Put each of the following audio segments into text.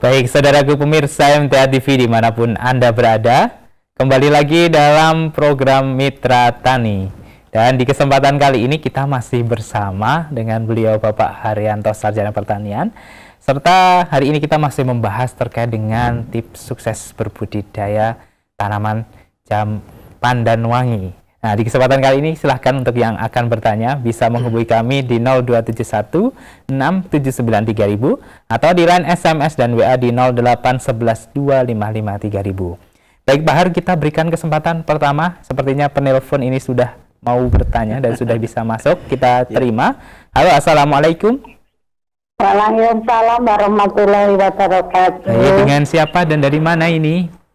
Baik, saudaraku pemirsa MTA TV dimanapun Anda berada, kembali lagi dalam program Mitra Tani. Dan di kesempatan kali ini kita masih bersama dengan beliau Bapak Haryanto Sarjana Pertanian. Serta hari ini kita masih membahas terkait dengan tips sukses berbudidaya tanaman jam pandan wangi. Nah, di kesempatan kali ini silahkan untuk yang akan bertanya bisa menghubungi kami di 0271 679 3000 atau di line SMS dan WA di 0811 255 3000. Baik Pak Har, kita berikan kesempatan pertama. Sepertinya penelpon ini sudah mau bertanya dan sudah bisa masuk. Kita terima. Halo, Assalamualaikum. Waalaikumsalam warahmatullahi wabarakatuh. Dengan siapa dan dari mana ini?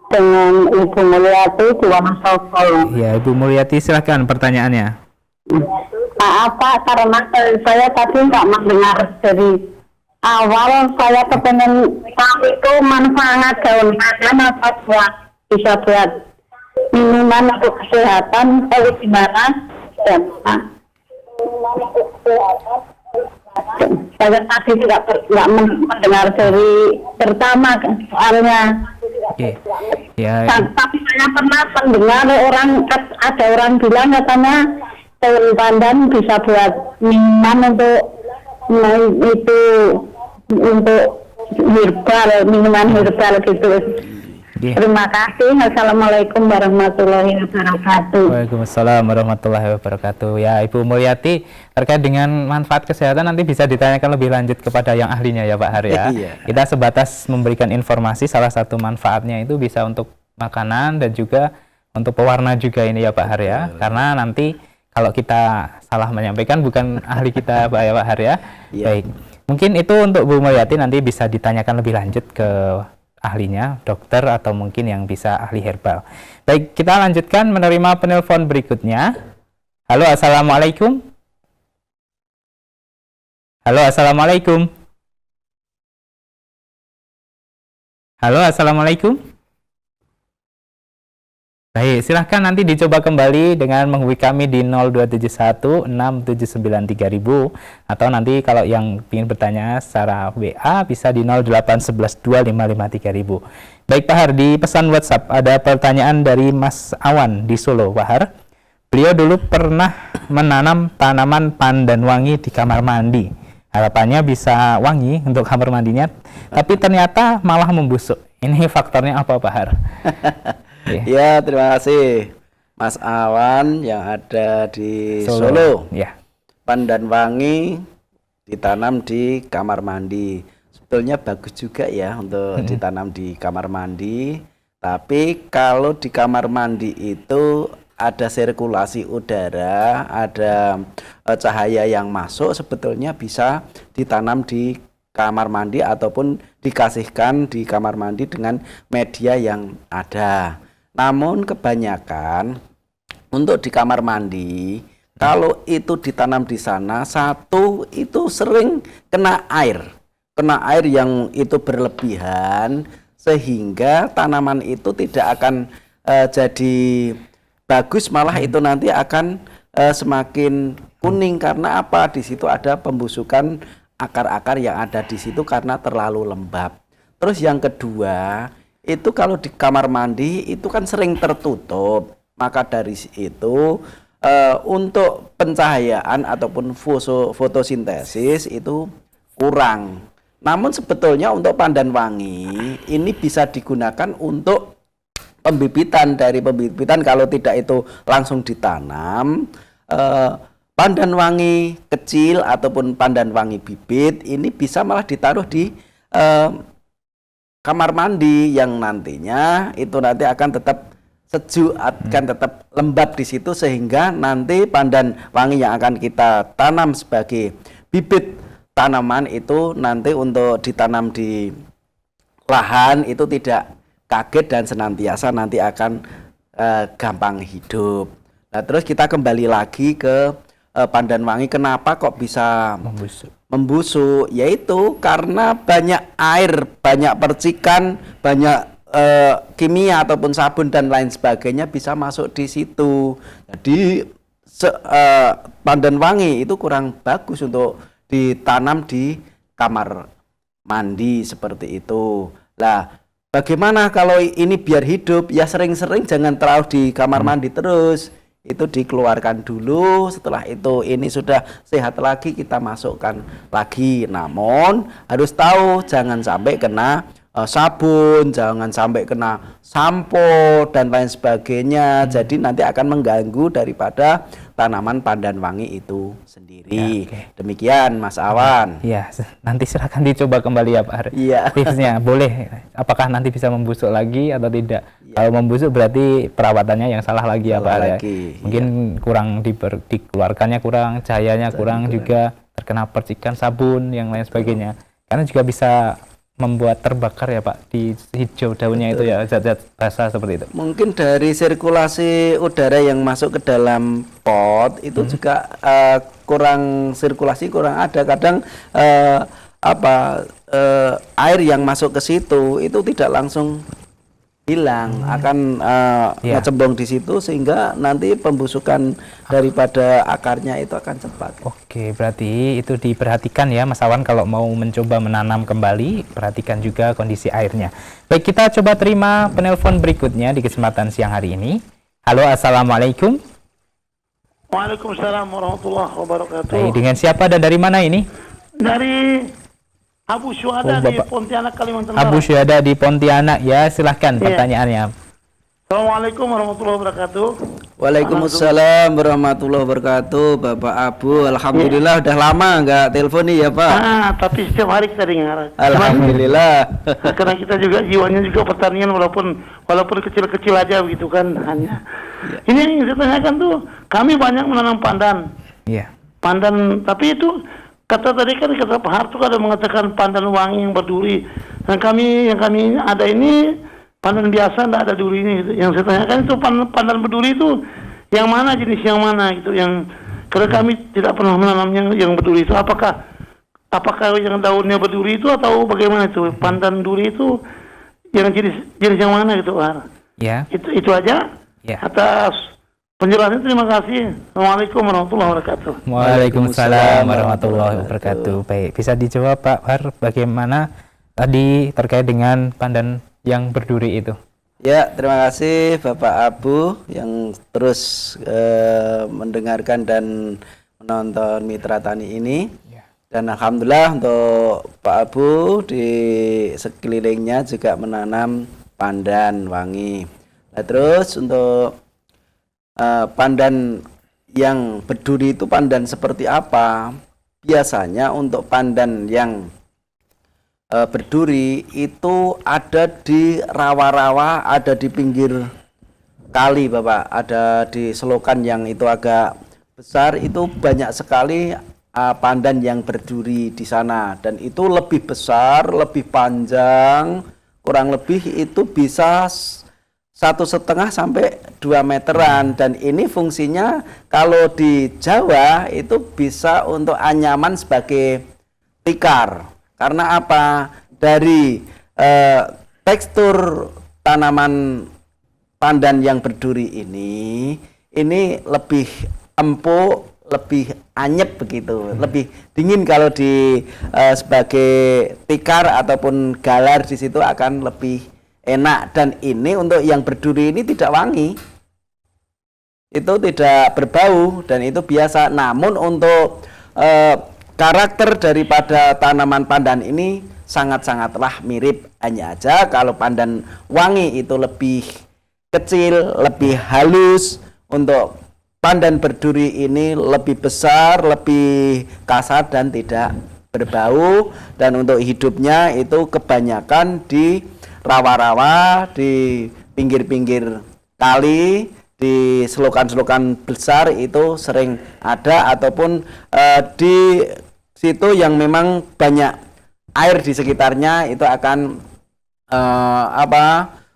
Dengan Ibu Mulyati di Wonosobo. Ya, Ibu Mulyati, silakan pertanyaannya. Maaf Pak, karena saya tadi nggak mendengar dari awal. Saya kepengen tahu itu manfaat daun pandan apa buat bisa buat minuman untuk kesehatan kalau gimana? Saya tadi tidak mendengar dari pertama soalnya. Ya. Tapi saya pernah mendengar ada orang bilang katanya daun pandan bisa buat minuman untuk minuman herbal gitu. Terima kasih. Assalamualaikum warahmatullahi wabarakatuh. Waalaikumsalam warahmatullahi wabarakatuh. Ya, Ibu Mulyati, terkait dengan manfaat kesehatan nanti bisa ditanyakan lebih lanjut kepada yang ahlinya ya Pak Har ya. Kita sebatas memberikan informasi, salah satu manfaatnya itu bisa untuk makanan dan juga untuk pewarna juga ini ya Pak Har ya. Karena nanti kalau kita salah menyampaikan bukan ahli kita Pak Har ya. Baik. Mungkin itu untuk Bu Mulyati, nanti bisa ditanyakan lebih lanjut ke ahlinya, dokter atau mungkin yang bisa ahli herbal. Baik, kita lanjutkan menerima penelpon berikutnya. Halo, Assalamualaikum. Halo, Assalamualaikum. Halo, Assalamualaikum. Baik, silahkan nanti dicoba kembali dengan menghubungi kami di 0271 679 3000 atau nanti kalau yang ingin bertanya secara WA bisa di 0811 255 3000. Baik Pak Har, di pesan WhatsApp ada pertanyaan dari Mas Awan di Solo. Pak Har, beliau dulu pernah menanam tanaman pandan wangi di kamar mandi. Harapannya bisa wangi untuk kamar mandinya, tapi ternyata malah membusuk. Ini faktornya apa Pak Har? Ya, terima kasih Mas Awan yang ada di Solo. Ya. Pandan wangi ditanam di kamar mandi. Sebetulnya bagus juga ya untuk ditanam di kamar mandi. Tapi kalau di kamar mandi itu ada sirkulasi udara, ada cahaya yang masuk, sebetulnya bisa ditanam di kamar mandi ataupun dikasihkan di kamar mandi dengan media yang ada. Namun kebanyakan untuk di kamar mandi, kalau itu ditanam di sana, satu itu sering kena air yang itu berlebihan sehingga tanaman itu tidak akan jadi bagus, malah itu nanti akan semakin kuning. Karena apa? Di situ ada pembusukan akar-akar yang ada di situ karena terlalu lembab. Terus yang kedua, itu kalau di kamar mandi itu kan sering tertutup, maka dari itu untuk pencahayaan ataupun fotosintesis itu kurang. Namun sebetulnya untuk pandan wangi ini bisa digunakan untuk pembibitan. Dari pembibitan kalau tidak itu langsung ditanam, pandan wangi kecil ataupun pandan wangi bibit ini bisa malah ditaruh di kamar mandi yang nantinya itu nanti akan tetap sejuk, akan tetap lembab di situ, sehingga nanti pandan wangi yang akan kita tanam sebagai bibit tanaman itu nanti untuk ditanam di lahan itu tidak kaget dan senantiasa nanti akan gampang hidup. Nah, terus kita kembali lagi ke pandan wangi, kenapa kok bisa membusuk? Yaitu karena banyak air, banyak percikan, banyak kimia ataupun sabun dan lain sebagainya bisa masuk di situ. Jadi pandan wangi itu kurang bagus untuk ditanam di kamar mandi seperti itu. Lah, bagaimana kalau ini biar hidup? Ya sering-sering jangan terlalu di kamar mandi terus. Itu dikeluarkan dulu, setelah itu ini sudah sehat lagi kita masukkan lagi. Namun harus tahu jangan sampai kena sabun, jangan sampai kena sampo dan lain sebagainya. Jadi nanti akan mengganggu daripada tanaman pandan wangi itu sendiri. Demikian Mas Awan. Iya, nanti silakan dicoba kembali ya Pak Har. Iya. Tipsnya boleh. Apakah nanti bisa membusuk lagi atau tidak? Kalau membusuk berarti perawatannya yang salah lagi ya Pak Har. Mungkin kurang dikeluarkannya kurang, cahayanya kurang juga, terkena percikan sabun yang lain sebagainya. Karena juga bisa membuat terbakar ya Pak di hijau daunnya. Betul. Itu ya, zat-zat basah seperti itu. Mungkin dari sirkulasi udara yang masuk ke dalam pot itu juga kurang sirkulasi, kurang ada. Kadang air yang masuk ke situ itu tidak langsung hilang, akan ngecembong di situ sehingga nanti pembusukan daripada akarnya itu akan cepat. Oke, berarti itu diperhatikan ya Mas Awan kalau mau mencoba menanam kembali, perhatikan juga kondisi airnya. Baik, kita coba terima penelpon berikutnya di kesempatan siang hari ini. Halo, Assalamualaikum. Waalaikumsalam warahmatullahi wabarakatuh. Baik, dengan siapa dan dari mana ini? Dari Abu Syuhada di Pontianak, Kalimantan Barat. Abu Syuhada di Pontianak, ya silahkan pertanyaannya. Assalamualaikum warahmatullahi wabarakatuh. Waalaikumsalam warahmatullahi wabarakatuh, Bapak Abu. Alhamdulillah udah lama nggak telepon nih ya Pak. Tapi setiap hari kita dengar. Alhamdulillah. Karena kita juga jiwanya juga pertanian walaupun kecil-kecil aja begitu kan hanya. Ini yang saya tanyakan tuh, kami banyak menanam pandan. Iya. Pandan, tapi itu kata Pak Harto ada mengatakan pandan wangi yang berduri. Dan yang kami ada ini pandan biasa, tidak ada durinya gitu. Yang saya tanyakan itu pandan berduri itu yang mana, jenis yang mana gitu, yang karena kami tidak pernah menanamnya yang berduri itu. Apakah yang daunnya berduri itu atau bagaimana itu? Pandan duri itu yang jenis yang mana gitu, Pak? Ya. Itu aja. Ya. Atas penjelasan terima kasih. Assalamualaikum warahmatullahi wabarakatuh. Waalaikumsalam warahmatullahi wabarakatuh. Baik, bisa dijawab Pak Har bagaimana tadi terkait dengan pandan yang berduri itu? Ya, terima kasih Bapak Abu yang terus mendengarkan dan menonton Mitra Tani ini. Ya. Dan alhamdulillah untuk Pak Abu di sekelilingnya juga menanam pandan wangi. Nah, terus untuk pandan yang berduri itu pandan seperti apa? Biasanya untuk pandan yang berduri itu ada di rawa-rawa, ada di pinggir kali Bapak, ada di selokan yang itu agak besar, itu banyak sekali pandan yang berduri di sana, dan itu lebih besar, lebih panjang, kurang lebih itu bisa 1,5 sampai 2 meteran, dan ini fungsinya kalau di Jawa itu bisa untuk anyaman sebagai tikar. Karena apa? Dari tekstur tanaman pandan yang berduri ini lebih empuk, lebih anyep begitu, lebih dingin kalau di sebagai tikar ataupun galar di situ akan lebih enak. Dan ini untuk yang berduri ini tidak wangi, itu tidak berbau dan itu biasa. Namun untuk karakter daripada tanaman pandan ini sangat-sangatlah mirip, hanya aja kalau pandan wangi itu lebih kecil, lebih halus. Untuk pandan berduri ini lebih besar, lebih kasar dan tidak berbau. Dan untuk hidupnya itu kebanyakan di rawa-rawa, di pinggir-pinggir kali, di selokan-selokan besar itu sering ada, ataupun di situ yang memang banyak air di sekitarnya itu akan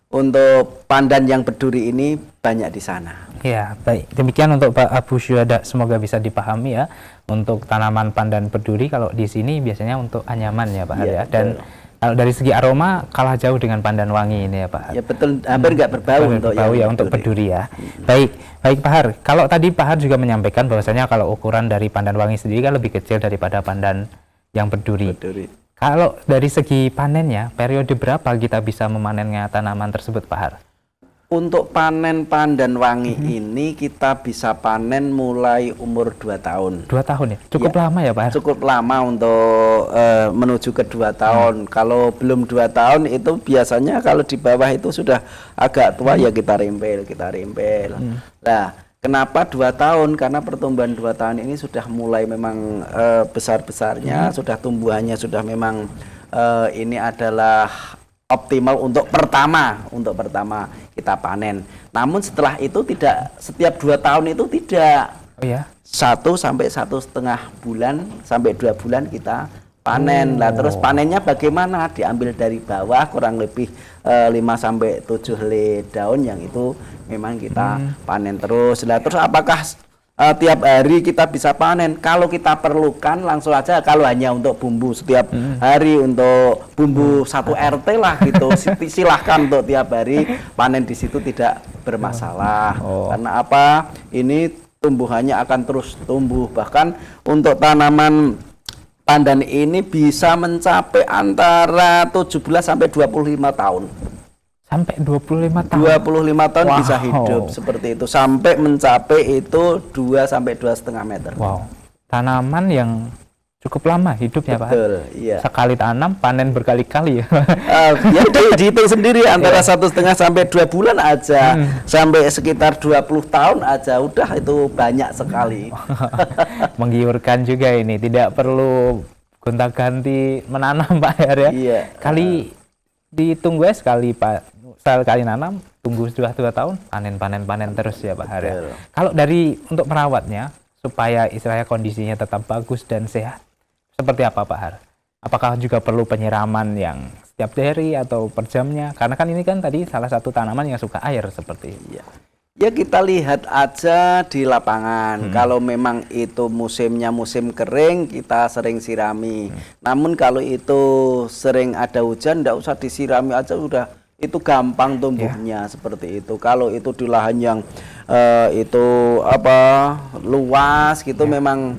untuk pandan yang berduri ini banyak di sana. Ya, baik. Demikian untuk Pak Abu Syuhada, semoga bisa dipahami ya. Untuk tanaman pandan berduri kalau di sini biasanya untuk anyaman ya Pak Har ya. Dan kalau dari segi aroma kalah jauh dengan pandan wangi ini ya Pak Har. Ya betul, hampir nggak berbau untuk berduri ya. Baik Pak Har. Kalau tadi Pak Har juga menyampaikan bahwasanya kalau ukuran dari pandan wangi sendiri kan lebih kecil daripada pandan yang berduri. Kalau dari segi panennya, periode berapa kita bisa memanennya tanaman tersebut, Pak Har? Untuk panen pandan wangi ini kita bisa panen mulai umur 2 tahun. 2 tahun ya? Cukup lama ya, Pak Har? Cukup lama untuk menuju ke 2 tahun. Kalau belum 2 tahun itu biasanya kalau di bawah itu sudah agak tua ya kita rimpel. Nah, kenapa 2 tahun? Karena pertumbuhan 2 tahun ini sudah mulai memang besar-besarnya, sudah tumbuhannya sudah memang ini adalah optimal untuk pertama kita panen. Namun setelah itu tidak setiap 2 tahun itu tidak. Oh ya? 1 sampai 1,5 bulan sampai 2 bulan kita panen. Lah terus panennya bagaimana? Diambil dari bawah kurang lebih 5 sampai 7 helai daun yang itu memang kita panen terus. Lah terus apakah tiap hari kita bisa panen? Kalau kita perlukan langsung aja, kalau hanya untuk bumbu setiap hari untuk bumbu 1 RT lah gitu, silahkan untuk tiap hari panen di situ tidak bermasalah. Karena apa? Ini tumbuhannya akan terus tumbuh. Bahkan untuk tanaman pandan ini bisa mencapai antara 17 sampai 25 tahun. Sampai 25 tahun? 25 tahun Wow. bisa hidup seperti itu. Sampai mencapai itu 2 sampai 2,5 meter. Wow. Tanaman yang cukup lama hidupnya, Pak Har? Betul, iya. Sekali tanam, panen berkali-kali ya? Ya dihitung sendiri antara 1,5 sampai 2 bulan aja. Sampai sekitar 20 tahun aja. Udah itu banyak sekali. Menggiurkan juga ini, tidak perlu gonta-ganti menanam, Pak Har ya? Iya. Kali ditunggu ya sekali sekali nanam, tunggu sudah 2 tahun, panen terus ya, Pak Har ya? Betul. Kalau dari untuk merawatnya supaya istilahnya kondisinya tetap bagus dan sehat, seperti apa, Pak Har? Apakah juga perlu penyiraman yang setiap hari atau per jamnya? Karena kan ini kan tadi salah satu tanaman yang suka air seperti itu. Iya. Ya kita lihat aja di lapangan. Kalau memang itu musimnya musim kering, kita sering sirami. Namun kalau itu sering ada hujan, tidak usah disirami aja, udah itu gampang tumbuhnya seperti itu. Kalau itu di lahan yang itu luas gitu, memang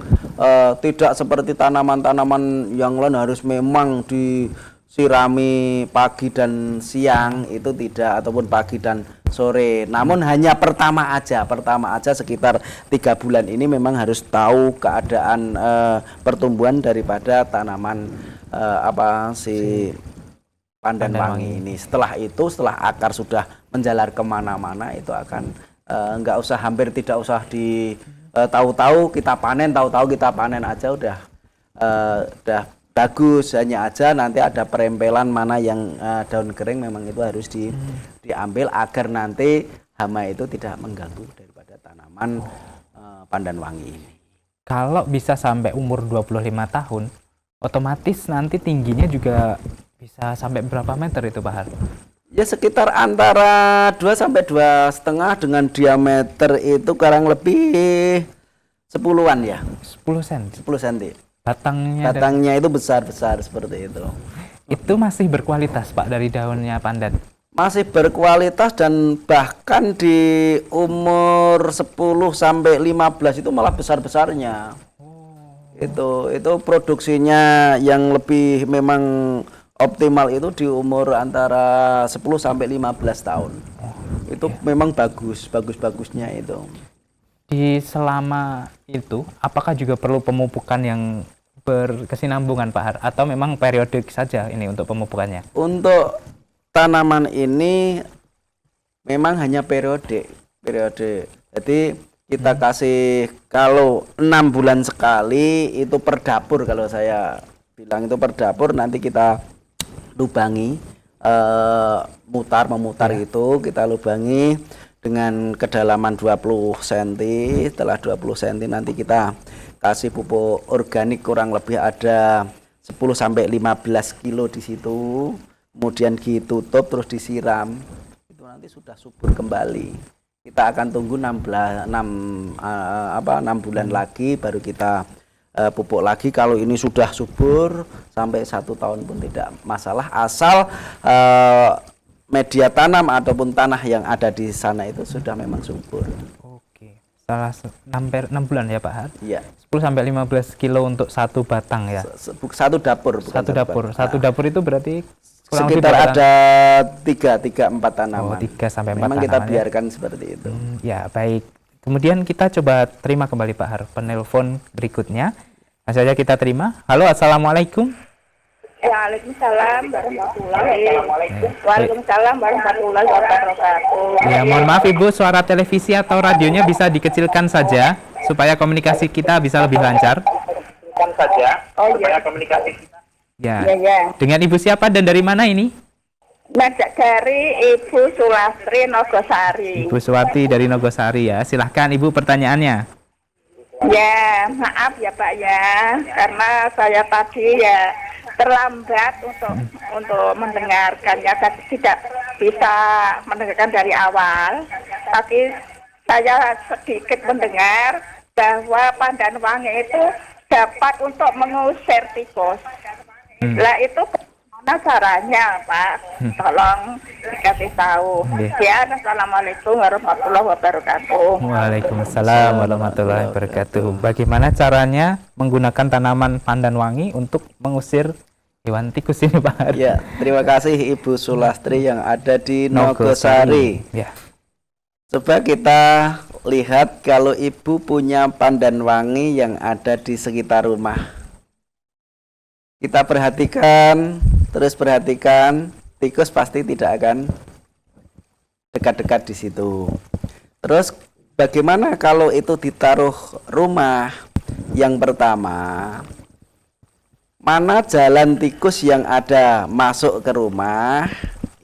tidak seperti tanaman-tanaman yang lain harus memang disirami pagi dan siang, itu tidak, ataupun pagi dan sore. Namun hanya pertama aja sekitar 3 bulan ini memang harus tahu keadaan pertumbuhan daripada tanaman pandan wangi ini. Setelah itu, setelah akar sudah menjalar kemana-mana, itu akan hampir tidak usah tahu-tahu kita panen aja udah bagus. Hanya aja nanti ada perempelan mana yang daun kering memang itu harus diambil agar nanti hama itu tidak mengganggu daripada tanaman pandan wangi ini. Kalau bisa sampai umur 25 tahun, otomatis nanti tingginya juga bisa sampai berapa meter itu, Pak Har? Ya sekitar antara 2 sampai 2,5 dengan diameter itu kurang lebih 10-an ya. 10 cm. 10 cm. Batangnya itu besar-besar seperti itu. itu masih berkualitas, Pak, dari daunnya pandan? Masih berkualitas dan bahkan di umur 10 sampai 15 itu malah besar-besarnya. Itu produksinya yang lebih memang optimal itu di umur antara 10 sampai 15 tahun. Itu memang bagusnya itu. Di selama itu, apakah juga perlu pemupukan yang berkesinambungan, Pak Har? Atau memang periodik saja ini untuk pemupukannya? Untuk tanaman ini memang hanya periode. Jadi kita kasih kalau 6 bulan sekali itu per dapur, kalau saya bilang itu per dapur, nanti kita lubangi, memutar itu kita lubangi dengan kedalaman 20 cm. Setelah 20 cm nanti kita kasih pupuk organik kurang lebih ada 10 sampai 15 kilo di situ. Kemudian ditutup terus disiram. Itu nanti sudah subur kembali. Kita akan tunggu 6 bulan lagi baru kita pupuk lagi. Kalau ini sudah subur sampai 1 tahun pun tidak masalah, asal media tanam ataupun tanah yang ada di sana itu sudah memang subur. Oke. salah 6 bulan ya Pak Har. Iya. 10 sampai 15 kilo untuk satu batang ya. Satu dapur, bukan Satu dapur. Satu dapur itu berarti kurang lebih sekitar berapa ada 3-4 tanaman. 3 sampai 4 Memang kita tanaman ya. biarkan seperti itu. Ya, baik. Kemudian kita coba terima kembali Pak Har penelpon berikutnya. Langsung saja kita terima. Halo, Assalamualaikum. Waalaikumsalam warahmatullahi wabarakatuh. Waalaikumsalam warahmatullahi wabarakatuh. Ya, mohon maaf Ibu, suara televisi atau radionya bisa dikecilkan saja supaya komunikasi kita bisa lebih lancar. Oh iya. Ya. Ya. Dengan Ibu siapa dan dari mana ini? Dari Ibu Sulastri Nogosari. Ibu Suwati dari Nogosari ya. Silahkan Ibu pertanyaannya. Ya, maaf ya Pak ya, karena saya tadi ya terlambat untuk mendengarkannya, tidak bisa mendengarkan dari awal. Tapi saya sedikit mendengar bahwa pandan wangi itu dapat untuk mengusir tikus. Lah itu gimana caranya Pak? Tolong dikasih tahu. Ya, Assalamualaikum warahmatullahi wabarakatuh. Waalaikumsalam warahmatullahi wabarakatuh. Bagaimana caranya menggunakan tanaman pandan wangi untuk mengusir hewan tikus ini Pak Har? Ya, terima kasih Ibu Sulastri yang ada di Nogosari. Ya. Coba kita lihat kalau Ibu punya pandan wangi yang ada di sekitar rumah. Kita perhatikan, terus perhatikan, tikus pasti tidak akan dekat-dekat di situ. Terus bagaimana kalau itu ditaruh rumah? Yang pertama, mana jalan tikus yang ada masuk ke rumah,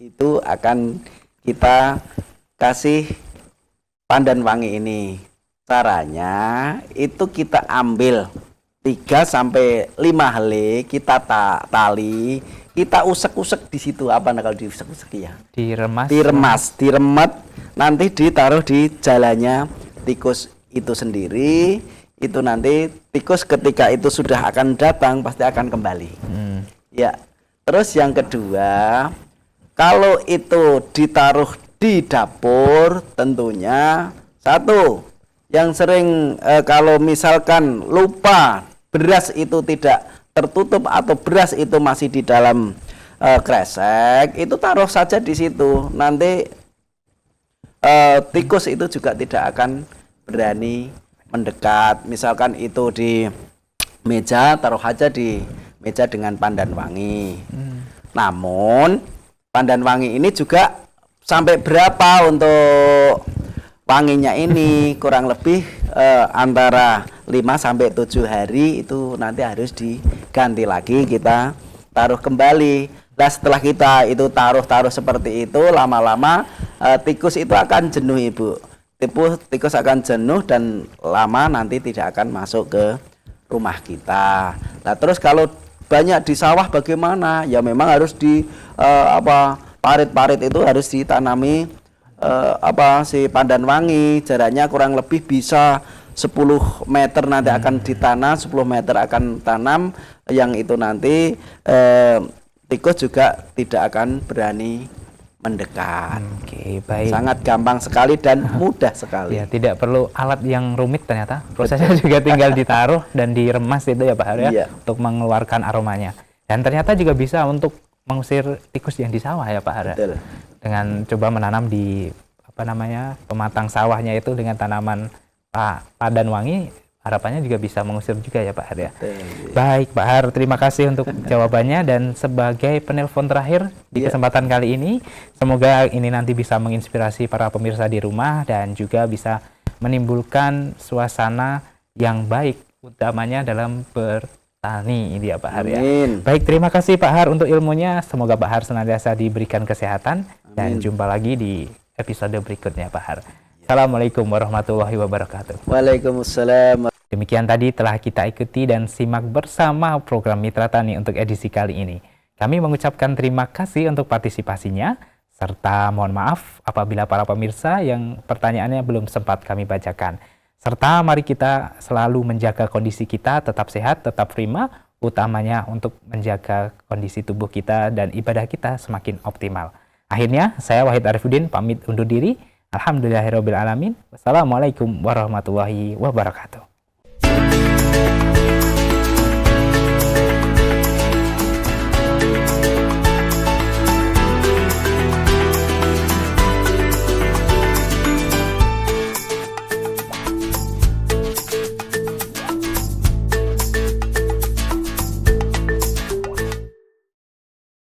itu akan kita kasih pandan wangi ini. Caranya itu kita ambil 3-5 helai, kita tali, kita usek-usek di situ. Apa kalau diusek-usek ya? Diremet, nanti ditaruh di jalannya tikus itu sendiri. Itu nanti tikus ketika itu sudah akan datang pasti akan kembali. Ya. Terus yang kedua, kalau itu ditaruh di dapur, tentunya satu yang sering kalau misalkan lupa beras itu tidak tertutup atau beras itu masih di dalam kresek, itu taruh saja di situ. Nanti tikus itu juga tidak akan berani mendekat. Misalkan itu di meja, taruh aja di meja dengan pandan wangi. Namun pandan wangi ini juga sampai berapa untuk wanginya ini? Kurang lebih antara 5-7 hari itu nanti harus diganti lagi, kita taruh kembali. Nah setelah kita itu taruh seperti itu, lama-lama tikus itu akan jenuh Ibu. Tikus akan jenuh dan lama nanti tidak akan masuk ke rumah kita. Nah terus kalau banyak di sawah bagaimana? Ya memang harus di parit-parit itu harus ditanami si pandan wangi. Jaraknya kurang lebih bisa 10 meter nanti akan ditanam, 10 meter akan tanam, yang itu nanti tikus juga tidak akan berani mendekat. Oke, baik. Sangat gampang sekali dan mudah sekali. Ya, tidak perlu alat yang rumit ternyata. Prosesnya juga tinggal ditaruh dan diremas itu ya Pak Har ya, untuk mengeluarkan aromanya. Dan ternyata juga bisa untuk mengusir tikus yang di sawah ya Pak Har. Betul. Dengan coba menanam di pematang sawahnya itu dengan tanaman pandan wangi, harapannya juga bisa mengusir juga ya Pak Har ya. Baik Pak Har, terima kasih untuk jawabannya, dan sebagai penelpon terakhir di kesempatan kali ini, semoga ini nanti bisa menginspirasi para pemirsa di rumah dan juga bisa menimbulkan suasana yang baik, utamanya dalam bertani ini ya Pak Har ya. Baik, terima kasih Pak Har untuk ilmunya, semoga Pak Har senantiasa diberikan kesehatan. Dan jumpa lagi di episode berikutnya Pak Har. Assalamualaikum warahmatullahi wabarakatuh. Waalaikumsalam. Demikian tadi telah kita ikuti dan simak bersama program Mitra Tani untuk edisi kali ini. Kami mengucapkan terima kasih untuk partisipasinya, serta mohon maaf apabila para pemirsa yang pertanyaannya belum sempat kami bacakan. Serta mari kita selalu menjaga kondisi kita tetap sehat, tetap prima, utamanya untuk menjaga kondisi tubuh kita dan ibadah kita semakin optimal. Akhirnya, saya Wahid Arifuddin pamit undur diri. Alhamdulillahirabbil alamin. Wassalamualaikum warahmatullahi wabarakatuh.